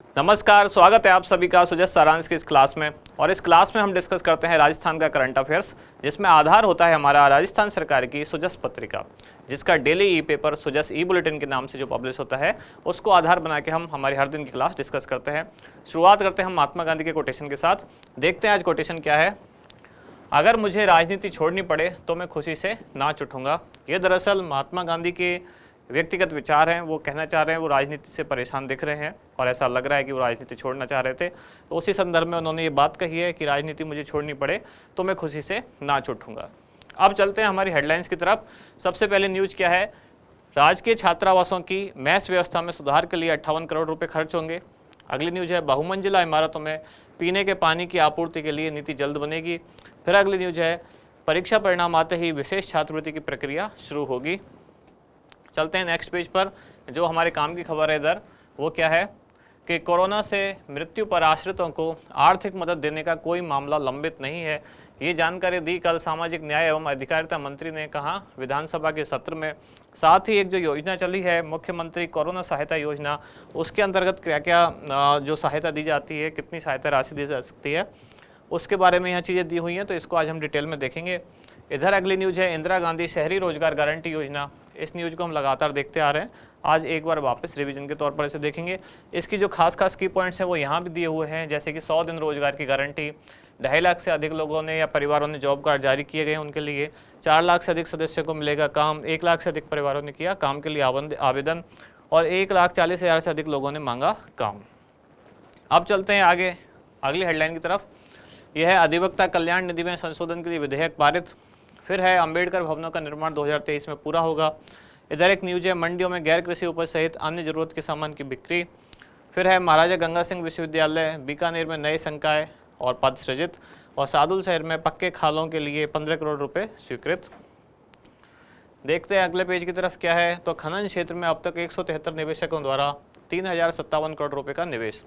नमस्कार, स्वागत है आप सभी का सुजस सारांश की इस क्लास में। और इस क्लास में हम डिस्कस करते हैं राजस्थान का करंट अफेयर्स, जिसमें आधार होता है हमारा राजस्थान सरकार की सुजस पत्रिका, जिसका डेली ई पेपर सुजस ई बुलेटिन के नाम से जो पब्लिश होता है, उसको आधार बना के हम हमारी हर दिन की क्लास डिस्कस करते हैं। शुरुआत करते हैं हम महात्मा गांधी के कोटेशन के साथ। देखते हैं आज कोटेशन क्या है। अगर मुझे राजनीति छोड़नी पड़े तो मैं खुशी से नाच उठूंगा। ये दरअसल महात्मा गांधी के व्यक्तिगत विचार हैं। वो कहना चाह रहे हैं वो राजनीति से परेशान दिख रहे हैं और ऐसा लग रहा है कि वो राजनीति छोड़ना चाह रहे थे। तो उसी संदर्भ में उन्होंने ये बात कही है कि राजनीति मुझे छोड़नी पड़े तो मैं खुशी से नाच उठूंगा। अब चलते हैं हमारी हेडलाइंस की तरफ। सबसे पहले न्यूज क्या है, राजकीय छात्रावासों की मैस व्यवस्था में सुधार के लिए 58 करोड़ रुपए खर्च होंगे। अगली न्यूज है, बहुमंजिला इमारतों में पीने के पानी की आपूर्ति के लिए नीति जल्द बनेगी। फिर अगली न्यूज है, परीक्षा परिणाम आते ही विशेष छात्रवृत्ति की प्रक्रिया शुरू होगी। चलते हैं नेक्स्ट पेज पर। जो हमारे काम की खबर है इधर, वो क्या है कि कोरोना से मृत्यु पर आश्रितों को आर्थिक मदद देने का कोई मामला लंबित नहीं है। ये जानकारी दी कल सामाजिक न्याय एवं अधिकारिता मंत्री ने कहा विधानसभा के सत्र में। साथ ही एक जो योजना चली है मुख्यमंत्री कोरोना सहायता योजना, उसके अंतर्गत क्या क्या जो सहायता दी जाती है, कितनी सहायता राशि दी जा सकती है, उसके बारे में यहाँ चीज़ें दी हुई हैं। तो इसको आज हम डिटेल में देखेंगे। इधर अगली न्यूज है, इंदिरा गांधी शहरी रोजगार गारंटी योजना। इस न्यूज को हम लगातार देखते आ रहे हैं, आज एक बार वापस रिवीजन के तौर पर इसे देखेंगे। इसकी जो खास की पॉइंट्स हैं वो यहाँ भी दिए हुए हैं, जैसे कि 100 दिन रोजगार की गारंटी, 2.5 लाख से अधिक लोगों ने या परिवारों ने जॉब कार्ड जारी किए गए उनके लिए, 4 लाख से अधिक सदस्यों को मिलेगा काम, 1 लाख से अधिक परिवारों ने किया काम के लिए आवेदन और 1,40,000 से अधिक लोगों ने मांगा काम। अब चलते हैं आगे अगली हेडलाइन की तरफ। यह है, अधिवक्ता कल्याण निधि में संशोधन के लिए विधेयक पारित। फिर है, अंबेडकर भवनों का निर्माण 2023 में पूरा होगा। इधर एक न्यूज है, मंडियों में गैर कृषि उपज सहित अन्य जरूरत के सामान की बिक्री। फिर है, महाराजा गंगा सिंह विश्वविद्यालय बीकानेर में नए संकाय और पद सृजित। और सादुल शहर में पक्के खालों के लिए 15 करोड़ रुपए स्वीकृत। देखते हैं अगले पेज की तरफ क्या है। तो खनन क्षेत्र में अब तक 173 निवेशकों द्वारा 3057 करोड़ रुपए का निवेश।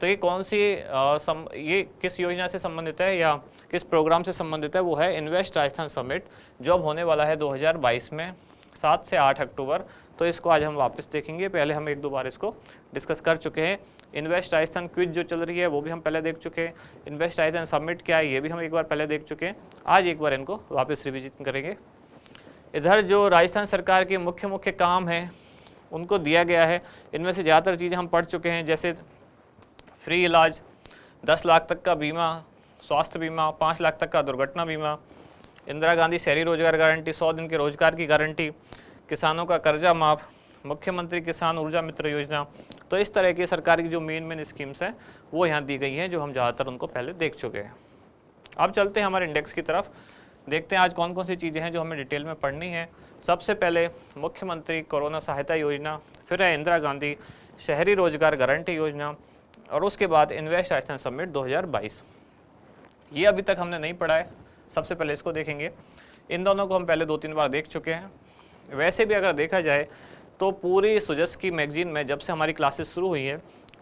तो ये कौन सी ये किस योजना से संबंधित है या किस प्रोग्राम से संबंधित है, वो है इन्वेस्ट राजस्थान समिट, जो अब होने वाला है 2022 में 7 से 8 अक्टूबर। तो इसको आज हम वापस देखेंगे। पहले हम एक दो बार इसको डिस्कस कर चुके हैं। इन्वेस्ट राजस्थान क्विज जो चल रही है वो भी हम पहले देख चुके हैं। इन्वेस्ट राजस्थान समिट क्या है ये भी हम एक बार पहले देख चुके हैं। आज एक बार इनको वापस रिविजिट करेंगे। इधर जो राजस्थान सरकार के मुख्य काम हैं उनको दिया गया है। इनमें से ज़्यादातर चीज़ें हम पढ़ चुके हैं, जैसे फ्री इलाज, 10 लाख तक का बीमा, स्वास्थ्य बीमा, 5 लाख तक का दुर्घटना बीमा, इंदिरा गांधी शहरी रोजगार गारंटी, 100 दिन के रोजगार की गारंटी, किसानों का कर्जा माफ, मुख्यमंत्री किसान ऊर्जा मित्र योजना। तो इस तरह की सरकार की जो मेन स्कीम्स हैं वो यहाँ दी गई हैं, जो हम ज़्यादातर उनको पहले देख चुके हैं। अब चलते हैं हमारे इंडेक्स की तरफ। देखते हैं आज कौन कौन सी चीज़ें हैं जो हमें डिटेल में पढ़नी है। सबसे पहले मुख्यमंत्री कोरोना सहायता योजना, फिर है इंदिरा गांधी शहरी रोजगार गारंटी योजना, और उसके बाद इन्वेस्ट राजस्थान समिट 2022। ये अभी तक हमने नहीं पढ़ा है, सबसे पहले इसको देखेंगे। इन दोनों को हम पहले 2-3 बार देख चुके हैं। वैसे भी अगर देखा जाए तो पूरी सुजस की मैगजीन में जब से हमारी क्लासेस शुरू हुई हैं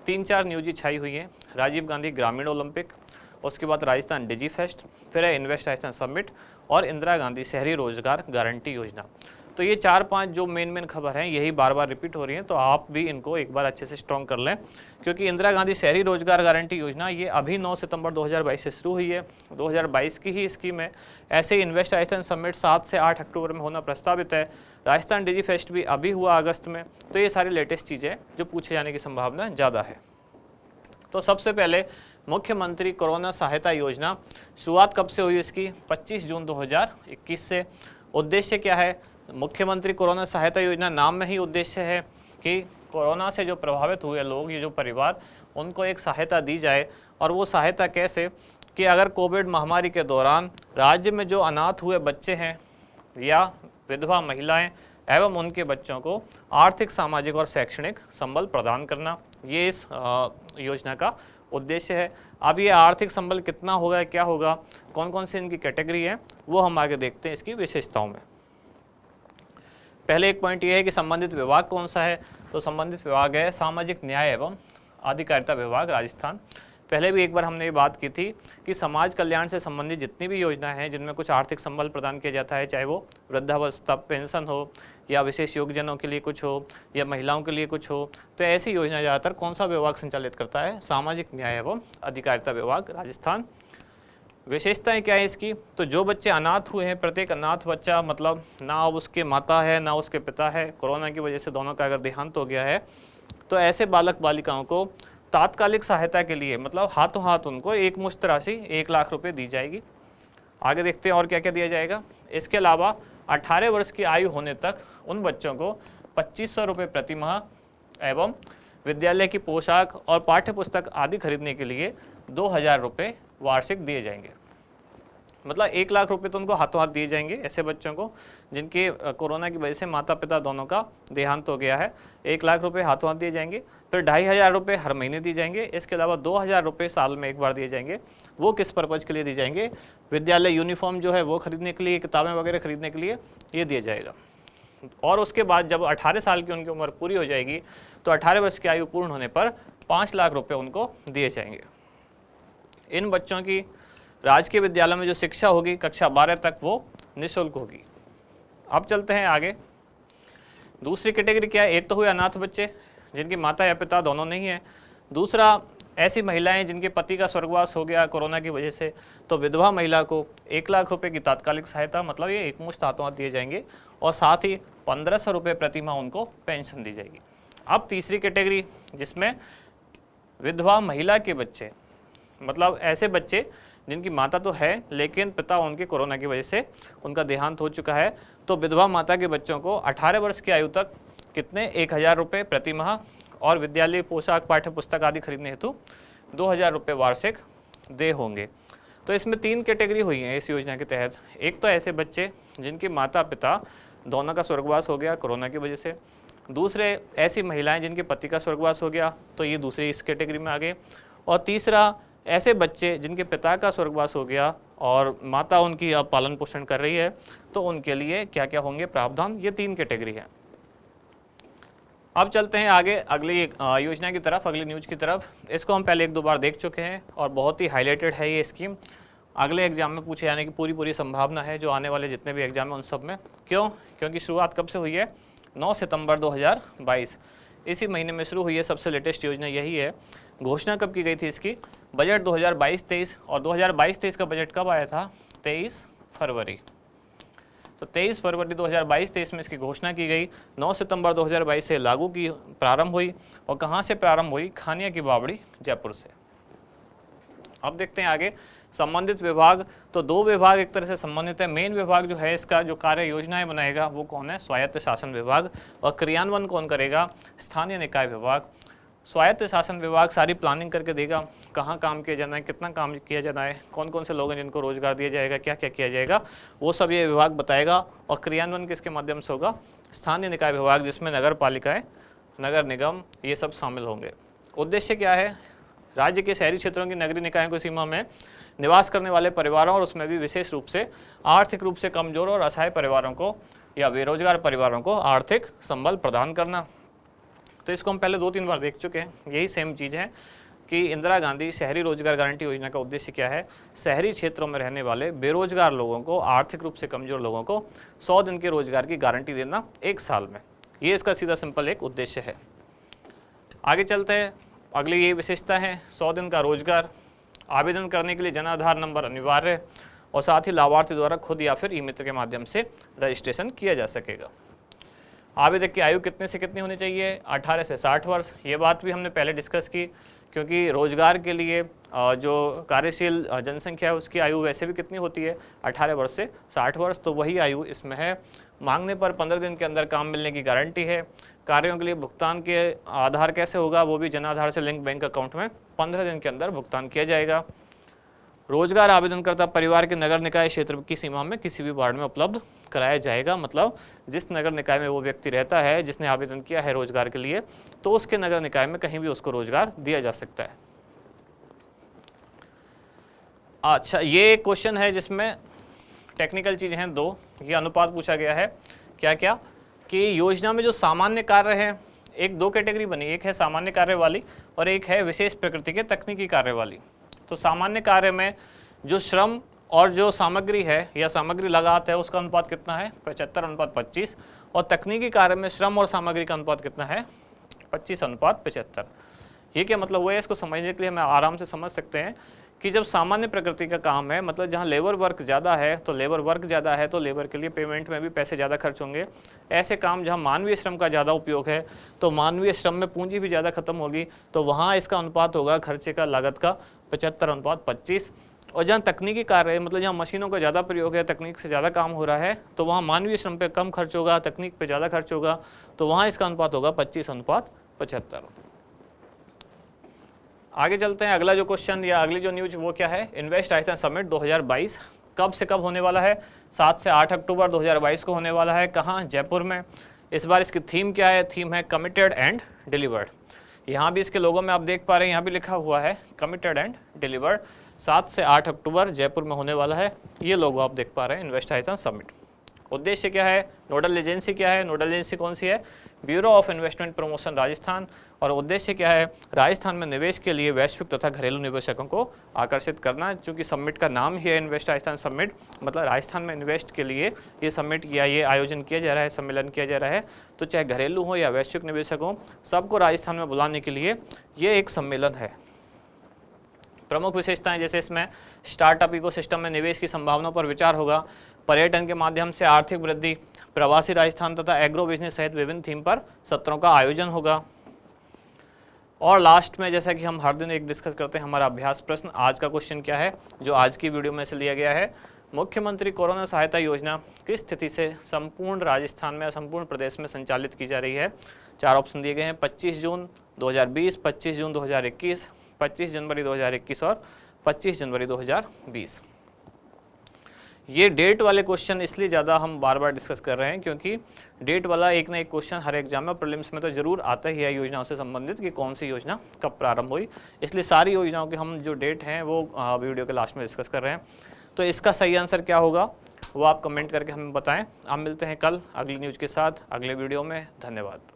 3-4 न्यूज छाई हुई हैं। राजीव गांधी ग्रामीण ओलंपिक, उसके बाद राजस्थान डिजी फेस्ट, फिर है इन्वेस्ट राजस्थान समिट और इंदिरा गांधी शहरी रोजगार गारंटी योजना। तो ये 4-5 जो मेन खबर हैं यही बार बार रिपीट हो रही हैं। तो आप भी इनको एक बार अच्छे से स्ट्रॉन्ग कर लें, क्योंकि इंदिरा गांधी शहरी रोजगार गारंटी योजना ये अभी 9 सितंबर 2022 से शुरू हुई है। 2022 की ही स्कीम है। ऐसे ही इन्वेस्ट राजस्थान समिट 7 से 8 अक्टूबर में होना प्रस्तावित है। राजस्थान डिजी फेस्ट भी अभी हुआ अगस्त में। तो ये सारी लेटेस्ट चीज़ें जो पूछे जाने की संभावना ज़्यादा है। तो सबसे पहले मुख्यमंत्री कोरोना सहायता योजना, शुरुआत कब से हुई इसकी? 25 जून 2021 से। उद्देश्य क्या है? मुख्यमंत्री कोरोना सहायता योजना, नाम में ही उद्देश्य है कि कोरोना से जो प्रभावित हुए लोग, ये जो परिवार, उनको एक सहायता दी जाए। और वो सहायता कैसे कि अगर कोविड महामारी के दौरान राज्य में जो अनाथ हुए बच्चे हैं या विधवा महिलाएं एवं उनके बच्चों को आर्थिक, सामाजिक और शैक्षणिक संबल प्रदान करना, ये इस योजना का उद्देश्य है। अब ये आर्थिक संबल कितना होगा, क्या होगा, कौन कौन सी इनकी कैटेगरी है, वो हम आगे देखते हैं इसकी विशेषताओं में। पहले एक पॉइंट ये है कि संबंधित विभाग कौन सा है। तो संबंधित विभाग है सामाजिक न्याय एवं अधिकारिता विभाग राजस्थान। पहले भी एक बार हमने ये बात की थी कि समाज कल्याण से संबंधित जितनी भी योजनाएं हैं जिनमें कुछ आर्थिक संबल प्रदान किया जाता है, चाहे वो वृद्धावस्था पेंशन हो या विशेष योगजनों के लिए कुछ हो या महिलाओं के लिए कुछ हो, तो ऐसी योजना ज़्यादातर कौन सा विभाग संचालित करता है? सामाजिक न्याय एवं अधिकारिता विभाग, राजस्थान। विशेषताएं क्या है इसकी? तो जो बच्चे अनाथ हुए हैं, प्रत्येक अनाथ बच्चा मतलब ना उसके माता है ना उसके पिता है, कोरोना की वजह से दोनों का अगर देहांत हो गया है, तो ऐसे बालक बालिकाओं को तात्कालिक सहायता के लिए मतलब हाथों हाथ उनको एक मुश्त राशि 1 लाख रुपए दी जाएगी। आगे देखते हैं और क्या क्या दिया जाएगा। इसके अलावा 18 वर्ष की आयु होने तक उन बच्चों को 2500 रुपये प्रति माह एवं विद्यालय की पोशाक और पाठ्य पुस्तक आदि खरीदने के लिए 2000 रुपये वार्षिक दिए जाएंगे। मतलब 1 लाख रुपए तो उनको हाथों हाथ दिए जाएंगे ऐसे बच्चों को जिनके कोरोना की वजह से माता पिता दोनों का देहांत हो गया है। 1 लाख रुपए हाथों हाथ दिए जाएंगे। फिर 2500 रुपये हर महीने दिए जाएंगे। इसके अलावा 2000 रुपये साल में एक बार दिए जाएंगे। वो किस पर्पज़ के लिए दिए जाएंगे? विद्यालय यूनिफॉर्म जो है वो खरीदने के लिए, किताबें वगैरह खरीदने के लिए ये दिया जाएगा। और उसके बाद जब 18 साल की उनकी उम्र पूरी हो जाएगी तो 18 वर्ष की आयु पूर्ण होने पर 5 लाख रुपये उनको दिए जाएंगे। इन बच्चों की राजकीय विद्यालय में जो शिक्षा होगी कक्षा 12 तक वो निःशुल्क होगी। अब चलते हैं आगे। दूसरी कैटेगरी क्या है? एक तो हुए अनाथ बच्चे जिनकी माता या पिता दोनों नहीं है। दूसरा ऐसी महिलाएं जिनके पति का स्वर्गवास हो गया कोरोना की वजह से, तो विधवा महिला को 1 लाख रुपए की तात्कालिक सहायता मतलब ये एकमुश्त हाथों हाथ दिए जाएंगे और साथ ही 1500 रुपये प्रति माह उनको पेंशन दी जाएगी। अब तीसरी कैटेगरी जिसमें विधवा महिला के बच्चे मतलब ऐसे बच्चे जिनकी माता तो है लेकिन पिता उनके कोरोना की वजह से उनका देहांत हो चुका है, तो विधवा माता के बच्चों को 18 वर्ष की आयु तक कितने 1000 रुपये प्रति माह और विद्यालय पोशाक पाठ्य पुस्तक आदि खरीदने हेतु 2000 रुपये वार्षिक दे होंगे। तो इसमें 3 कैटेगरी हुई हैं इस योजना के तहत। एक तो ऐसे बच्चे जिनके माता पिता दोनों का स्वर्गवास हो गया कोरोना की वजह से। दूसरे ऐसी महिलाएं जिनके पति का स्वर्गवास हो गया, तो ये दूसरी इस कैटेगरी में आ गए। और तीसरा ऐसे बच्चे जिनके पिता का स्वर्गवास हो गया और माता उनकी अब पालन पोषण कर रही है, तो उनके लिए क्या क्या होंगे प्रावधान। ये 3 कैटेगरी है। अब चलते हैं आगे अगली योजना की तरफ, अगली न्यूज की तरफ। इसको हम पहले 1-2 बार देख चुके हैं और बहुत ही हाईलाइटेड है ये स्कीम। अगले एग्जाम में पूछे जाने की पूरी संभावना है, जो आने वाले जितने भी एग्जाम हैं उन सब में। क्यों? क्योंकि शुरुआत कब से हुई है? 9 सितंबर 2022, इसी महीने में शुरू हुई है। सबसे लेटेस्ट योजना यही है। घोषणा कब की गई थी इसकी? बजट 2022-23। और 2022-23 का बजट कब आया था? 23 फरवरी। तो 23 फरवरी 2022-23 में इसकी घोषणा की गई। 9 सितंबर 2022 से लागू की प्रारंभ हुई। और कहाँ से प्रारंभ हुई? खानिया की बावड़ी, जयपुर से। अब देखते हैं आगे संबंधित विभाग। तो 2 विभाग एक तरह से संबंधित है। मेन विभाग जो है इसका जो कार्य योजनाएं बनाएगा वो कौन है? स्वायत्त शासन विभाग। और क्रियान्वयन कौन करेगा? स्थानीय निकाय विभाग। स्वायत्त शासन विभाग सारी प्लानिंग करके देगा, कहाँ काम किया जाना है, कितना काम किया जाना है, कौन कौन से लोग हैं जिनको रोजगार दिया जाएगा, क्या क्या किया जाएगा, वो सब ये विभाग बताएगा। और क्रियान्वयन किसके माध्यम से होगा? स्थानीय निकाय विभाग, जिसमें नगर पालिकाएं, नगर निगम ये सब शामिल होंगे। उद्देश्य क्या है? राज्य के शहरी क्षेत्रों की नगरीय निकायों की सीमा में निवास करने वाले परिवारों और उसमें भी विशेष रूप से आर्थिक रूप से कमजोर और असहाय परिवारों को या बेरोजगार परिवारों को आर्थिक संबल प्रदान करना। तो इसको हम पहले 2-3 बार देख चुके हैं। यही सेम चीज़ है कि इंदिरा गांधी शहरी रोजगार गारंटी योजना का उद्देश्य क्या है? शहरी क्षेत्रों में रहने वाले बेरोजगार लोगों को, आर्थिक रूप से कमजोर लोगों को 100 दिन के रोजगार की गारंटी देना 1 साल में। ये इसका सीधा सिंपल एक उद्देश्य है। आगे चलते हैं। अगली ये विशेषता है 100 दिन का रोजगार। आवेदन करने के लिए जन आधार नंबर अनिवार्य और साथ ही लाभार्थी द्वारा खुद या फिर ई मित्र के माध्यम से रजिस्ट्रेशन किया जा सकेगा। आवेदक की आयु कितने से कितनी होनी चाहिए? 18 से 60 वर्ष। ये बात भी हमने पहले डिस्कस की, क्योंकि रोजगार के लिए जो कार्यशील जनसंख्या है उसकी आयु वैसे भी कितनी होती है? 18 वर्ष से 60 वर्ष। तो वही आयु इसमें है। मांगने पर 15 दिन के अंदर काम मिलने की गारंटी है। कार्यों के लिए भुगतान के आधार कैसे होगा? वो भी जन आधार से लिंक बैंक अकाउंट में 15 दिन के अंदर भुगतान किया जाएगा। रोजगार आवेदनकर्ता परिवार के नगर निकाय क्षेत्र की सीमा में किसी भी वार्ड में उपलब्ध कराया जाएगा। मतलब जिस नगर निकाय में वो व्यक्ति रहता है जिसने आवेदन किया है रोजगार के लिए, तो उसके नगर निकाय में कहीं भी उसको रोजगार दिया जा सकता है। अच्छा, ये क्वेश्चन है जिसमें टेक्निकल चीजें हैं 2। ये अनुपात पूछा गया है क्या क्या कि योजना में जो सामान्य कार्य है एक दो कैटेगरी बनी, एक है सामान्य कार्य वाली और एक है विशेष प्रकृति के तकनीकी कार्य वाली। तो सामान्य कार्य में जो श्रम और जो सामग्री है या सामग्री लगात है उसका अनुपात कितना है 75:25, और तकनीकी कार्य में श्रम और सामग्री का अनुपात कितना है 25:75। ये क्या मतलब हुआ है, इसको समझने के लिए हम आराम से समझ सकते हैं कि जब सामान्य प्रकृति का काम है, मतलब जहाँ लेबर वर्क ज़्यादा है तो लेबर वर्क ज़्यादा है तो लेबर के लिए पेमेंट में भी पैसे ज़्यादा खर्च होंगे। ऐसे काम जहाँ मानवीय श्रम का ज़्यादा उपयोग है तो मानवीय श्रम में पूंजी भी ज़्यादा खत्म होगी, तो वहाँ इसका अनुपात होगा खर्चे का लागत का 75:25। और जहाँ तकनीकी कार्य है, मतलब जहाँ मशीनों का ज़्यादा प्रयोग है, तकनीक से ज़्यादा काम हो रहा है, तो वहाँ मानवीय श्रम पे कम खर्च होगा, तकनीक पे ज़्यादा खर्च होगा, तो वहाँ इसका अनुपात होगा 25:75। आगे चलते हैं, अगला जो क्वेश्चन या अगली जो न्यूज वो क्या है, इन्वेस्ट राजस्थान समिट 2022 कब से कब होने वाला है, 7 से 8 अक्टूबर 2022 को होने वाला है। कहाँ? जयपुर में। इस बार इसकी थीम क्या है? थीम है कमिटेड एंड डिलीवर्ड। यहाँ भी इसके लोगों में आप देख पा रहे हैं, यहाँ भी लिखा हुआ है कमिटेड एंड डिलीवर्ड। 7 से 8 अक्टूबर जयपुर में होने वाला है, ये लोगो आप देख पा रहे हैं, इन्वेस्ट राजस्थान समिट। उद्देश्य क्या है? नोडल एजेंसी क्या है? नोडल एजेंसी कौन सी है? Bureau of investment promotion Rajasthan. और उद्देश्य क्या है? राजस्थान में निवेश के लिए वैश्विक तथा घरेलू निवेशकों को आकर्षित करना। चूंकि समिट का नाम ही है इन्वेस्ट राजस्थान समिट, मतलब राजस्थान में इन्वेस्ट के लिए ये समिट या ये आयोजन किया जा रहा है, सम्मेलन किया जा रहा है। तो चाहे घरेलू हो या वैश्विक निवेशक हो, सबको राजस्थान में बुलाने के लिए ये एक सम्मेलन है। प्रमुख विशेषताएं जैसे इसमें स्टार्टअप इकोसिस्टम में निवेश की संभावनाओं पर विचार होगा, पर्यटन के माध्यम से आर्थिक वृद्धि, प्रवासी राजस्थान तथा एग्रो बिजनेस सहित विभिन्न थीम पर सत्रों का आयोजन होगा। और लास्ट में जैसा कि हम हर दिन एक डिस्कस करते हैं, हमारा अभ्यास प्रश्न, आज का क्वेश्चन क्या है जो आज की वीडियो में से लिया गया है, मुख्यमंत्री कोरोना सहायता योजना किस तिथि से संपूर्ण राजस्थान में, संपूर्ण प्रदेश में संचालित की जा रही है। 4 ऑप्शन दिए गए हैं, 25 जून 2020, 25 जून 2021, 25 जनवरी 2021 और 25 जनवरी 2020। ये डेट वाले क्वेश्चन इसलिए ज़्यादा हम बार बार डिस्कस कर रहे हैं क्योंकि डेट वाला एक ना एक क्वेश्चन हर एग्जाम में, प्रीलिम्स में तो जरूर आता ही है योजनाओं से संबंधित कि कौन सी योजना कब प्रारंभ हुई। इसलिए सारी योजनाओं के हम जो डेट हैं वो वीडियो के लास्ट में डिस्कस कर रहे हैं। तो इसका सही आंसर क्या होगा वो आप कमेंट करके हमें बताएं। आप मिलते हैं कल अगली न्यूज़ के साथ अगले वीडियो में। धन्यवाद।